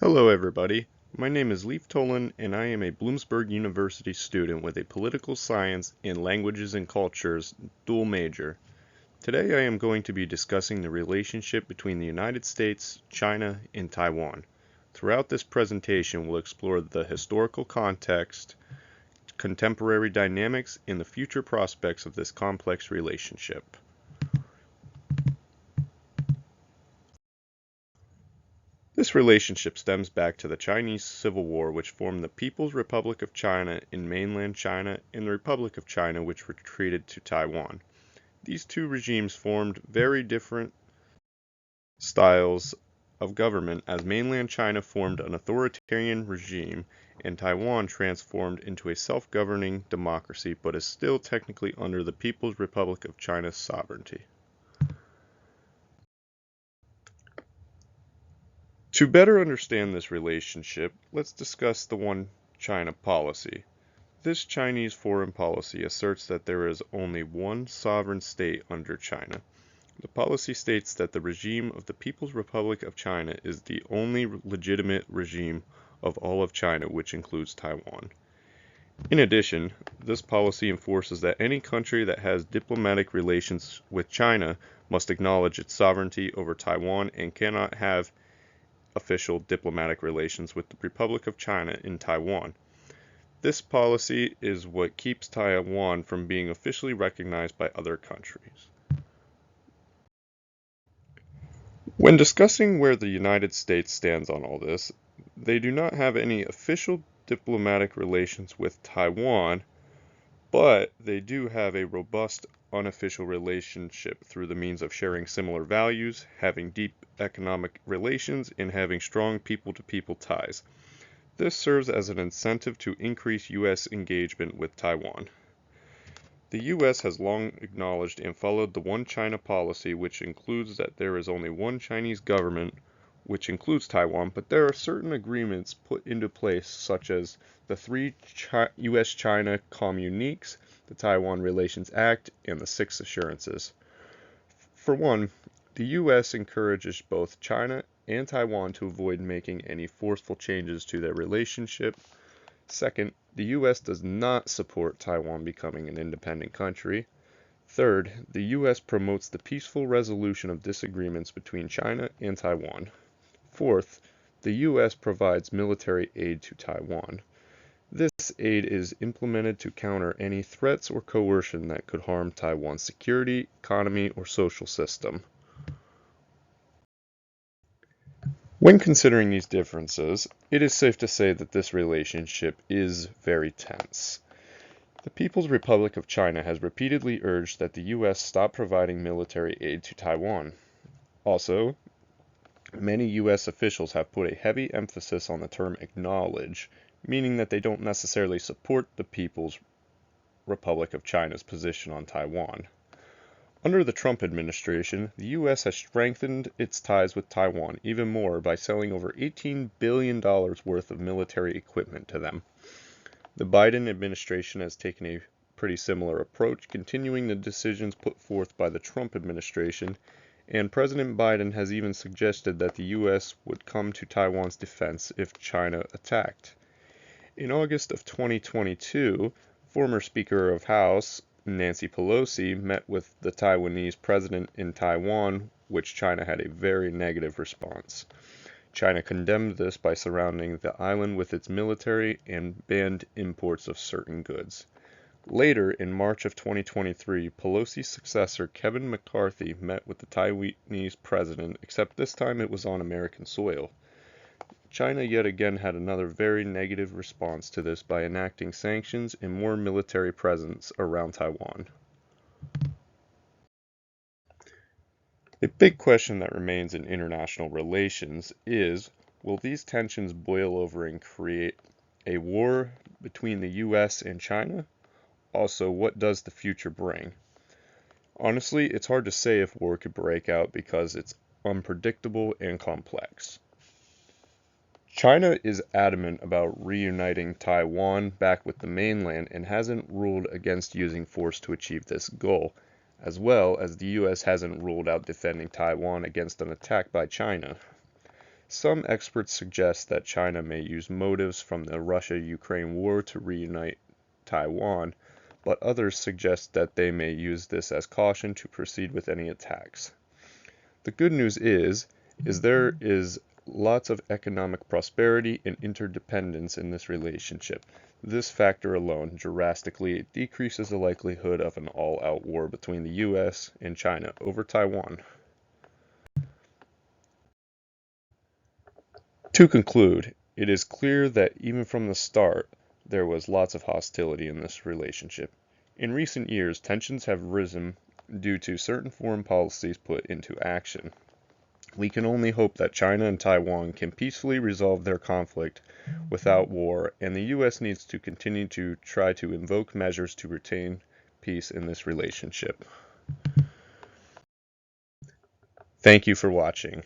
Hello everybody, my name is Leif Tolan and I am a Bloomsburg University student with a political science and languages and cultures dual major. Today I am going to be discussing the relationship between the United States, China, and Taiwan. Throughout this presentation we'll explore the historical context, contemporary dynamics, and the future prospects of this complex relationship. This relationship stems back to the Chinese Civil War, which formed the People's Republic of China in mainland China and the Republic of China, which retreated to Taiwan. These two regimes formed very different styles of government, as mainland China formed an authoritarian regime and Taiwan transformed into a self-governing democracy, but is still technically under the People's Republic of China's sovereignty. To better understand this relationship, let's discuss the One China policy. This Chinese foreign policy asserts that there is only one sovereign state under China. The policy states that the regime of the People's Republic of China is the only legitimate regime of all of China, which includes Taiwan. In addition, this policy enforces that any country that has diplomatic relations with China must acknowledge its sovereignty over Taiwan and cannot have official diplomatic relations with the Republic of China in Taiwan. This policy is what keeps Taiwan from being officially recognized by other countries. When discussing where the United States stands on all this, they do not have any official diplomatic relations with Taiwan, but they do have a robust unofficial relationship through the means of sharing similar values, having deep economic relations, and having strong people-to-people ties. This serves as an incentive to increase U.S. engagement with Taiwan. The U.S. has long acknowledged and followed the One China policy, which includes that there is only one Chinese government, which includes Taiwan, but there are certain agreements put into place, such as the three U.S.-China communiques, the Taiwan Relations Act, and the 6 assurances. For one, the U.S. encourages both China and Taiwan to avoid making any forceful changes to their relationship. Second, the U.S. does not support Taiwan becoming an independent country. Third, the U.S. promotes the peaceful resolution of disagreements between China and Taiwan. Fourth, the U.S. provides military aid to Taiwan. This aid is implemented to counter any threats or coercion that could harm Taiwan's security, economy, or social system. When considering these differences, it is safe to say that this relationship is very tense. The People's Republic of China has repeatedly urged that the U.S. stop providing military aid to Taiwan. Also, many U.S. officials have put a heavy emphasis on the term acknowledge, meaning that they don't necessarily support the People's Republic of China's position on Taiwan. Under the Trump administration, the U.S. has strengthened its ties with Taiwan even more by selling over $18 billion worth of military equipment to them. The Biden administration has taken a pretty similar approach, continuing the decisions put forth by the Trump administration, and President Biden has even suggested that the U.S. would come to Taiwan's defense if China attacked. In August of 2022, former Speaker of House Nancy Pelosi met with the Taiwanese president in Taiwan, which China had a very negative response. China condemned this by surrounding the island with its military and banned imports of certain goods. Later, in March of 2023, Pelosi's successor Kevin McCarthy met with the Taiwanese president, except this time it was on American soil. China yet again had another very negative response to this by enacting sanctions and more military presence around Taiwan. A big question that remains in international relations is, will these tensions boil over and create a war between the U.S. and China? Also, what does the future bring? Honestly, it's hard to say if war could break out because it's unpredictable and complex. China is adamant about reuniting Taiwan back with the mainland and hasn't ruled against using force to achieve this goal, as well as the U.S. hasn't ruled out defending Taiwan against an attack by China. Some experts suggest that China may use motives from the Russia-Ukraine war to reunite Taiwan, but others suggest that they may use this as caution to proceed with any attacks. The good news is there is lots of economic prosperity and interdependence in this relationship. This factor alone drastically decreases the likelihood of an all-out war between the US and China over Taiwan. To conclude, it is clear that even from the start, there was lots of hostility in this relationship. In recent years, tensions have risen due to certain foreign policies put into action. We can only hope that China and Taiwan can peacefully resolve their conflict without war, and the US needs to continue to try to invoke measures to retain peace in this relationship. Thank you for watching.